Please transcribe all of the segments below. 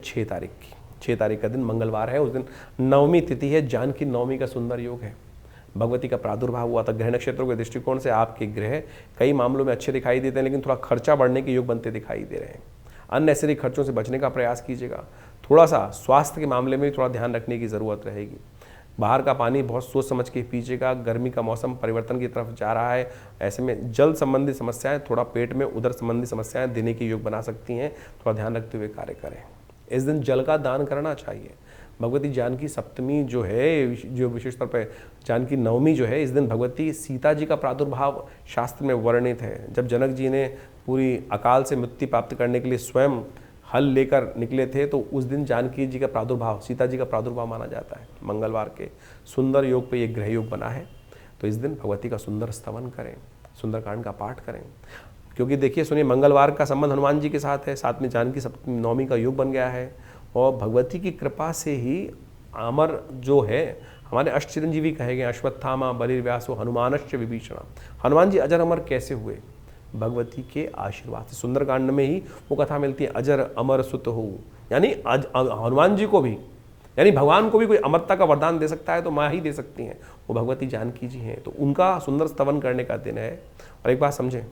6 तारीख की। 6 तारीख का दिन मंगलवार है, उस दिन नवमी तिथि है, जानकी नवमी का सुंदर योग है। भगवती का प्रादुर्भाव हुआ था। ग्रह नक्षत्रों के दृष्टिकोण से आपके ग्रह कई मामलों में अच्छे दिखाई देते हैं, लेकिन थोड़ा खर्चा बढ़ने के योग बनते दिखाई दे रहे हैं। अननेसेसरी खर्चों से बचने का प्रयास कीजिएगा। थोड़ा सा स्वास्थ्य के मामले में थोड़ा ध्यान रखने की ज़रूरत रहेगी। बाहर का पानी बहुत सोच समझ के पीजिएगा। गर्मी का मौसम परिवर्तन की तरफ जा रहा है, ऐसे में जल संबंधी समस्याएं, थोड़ा पेट में उदर संबंधी समस्याएं देने के योग बना सकती हैं, थोड़ा ध्यान रखते हुए कार्य करें। इस दिन जल का दान करना चाहिए। भगवती जानकी सप्तमी जो है, जो विशेष तौर पर जानकी नवमी जो है, इस दिन भगवती सीता जी का प्रादुर्भाव शास्त्र में वर्णित है। जब जनक जी ने पूरी अकाल से मुक्ति प्राप्त करने के लिए स्वयं हल लेकर निकले थे, तो उस दिन जानकी जी का प्रादुर्भाव, सीता जी का प्रादुर्भाव माना जाता है। मंगलवार के सुंदर योग पे ये ग्रह योग बना है, तो इस दिन भगवती का सुंदर स्तवन करें, सुंदरकांड का पाठ करें। क्योंकि देखिए सुनिए, मंगलवार का संबंध हनुमान जी के साथ है, साथ में जानकी सप्तमी नवमी का योग बन गया है, और भगवती की कृपा से ही अमर जो है, हमारे अष्ट चिरंजीवी कहे गए अश्वत्थामा बलिर्व्यासो हनुमानश्च विभीषण। हनुमान जी अजर अमर कैसे हुए? भगवती के आशीर्वाद से। सुंदरकांड में ही वो कथा मिलती है, अजर अमर सुत हो, यानी हनुमान जी को भी, यानी भगवान को भी कोई अमरता का वरदान दे सकता है तो माँ ही दे सकती हैं, वो भगवती जानकी जी हैं। तो उनका सुंदर स्तवन करने का दिन है। और एक बात समझें,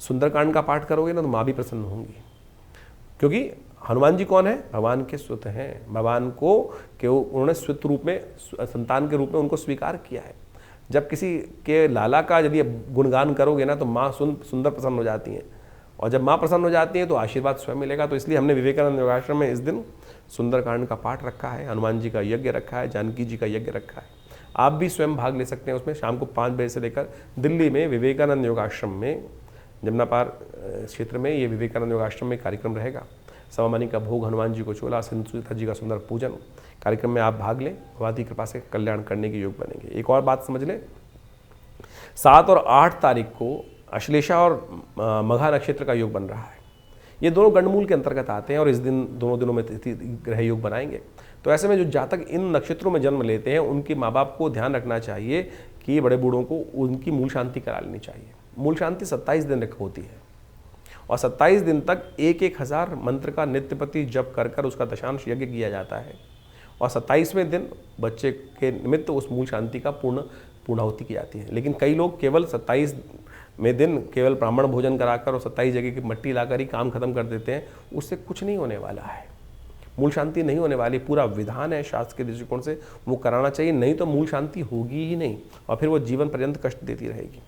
सुंदरकांड का पाठ करोगे ना तो माँ भी प्रसन्न होंगी, क्योंकि हनुमान जी कौन है? भगवान के सुत हैं। भगवान को उन्होंने सुत रूप में, संतान के रूप में उनको स्वीकार किया है। जब किसी के लाला का यदि गुणगान करोगे ना तो माँ सुंदर प्रसन्न हो जाती हैं, और जब माँ प्रसन्न हो जाती हैं तो आशीर्वाद स्वयं मिलेगा। तो इसलिए हमने विवेकानंद योगाश्रम में इस दिन सुंदरकांड का पाठ रखा है, हनुमान जी का यज्ञ रखा है, जानकी जी का यज्ञ रखा है। आप भी स्वयं भाग ले सकते हैं उसमें। शाम को 5 बजे से लेकर दिल्ली में विवेकानंद योगाश्रम में, जमुनापार क्षेत्र में ये विवेकानंद योगाश्रम में कार्यक्रम रहेगा। सवामणि का भोग, हनुमान जी को चोला, सीता जी का सुंदर पूजन, कार्यक्रम में आप भाग लें। भगवती कृपा से कल्याण करने के योग बनेंगे। एक और बात समझ लें, 7 और 8 तारीख को अश्लेषा और मघा नक्षत्र का योग बन रहा है। ये दोनों गंडमूल के अंतर्गत आते हैं, और इस दिन दोनों दिनों में तिथि ग्रह योग बनाएंगे। तो ऐसे में जो जातक इन नक्षत्रों में जन्म लेते हैं, उनके माँ बाप को ध्यान रखना चाहिए कि बड़े बूढ़ों को उनकी मूल शांति करा लेनी चाहिए। मूल शांति 27 दिन होती है, और 27 दिन तक 1,000 मंत्र का नित्यपति जप कर कर उसका दशांश यज्ञ किया जाता है, और 27वें दिन बच्चे के निमित्त उस मूल शांति का पूर्णाहुति की जाती है। लेकिन कई लोग केवल 27वें दिन केवल ब्राह्मण भोजन कराकर और 27 जगह की मट्टी लाकर ही काम खत्म कर देते हैं। उससे कुछ नहीं होने वाला है, मूल शांति नहीं होने वाली। पूरा विधान है शास्त्र के दृष्टिकोण से, वो कराना चाहिए, नहीं तो मूल शांति होगी ही नहीं, और फिर वो जीवन पर्यंत कष्ट देती रहेगी।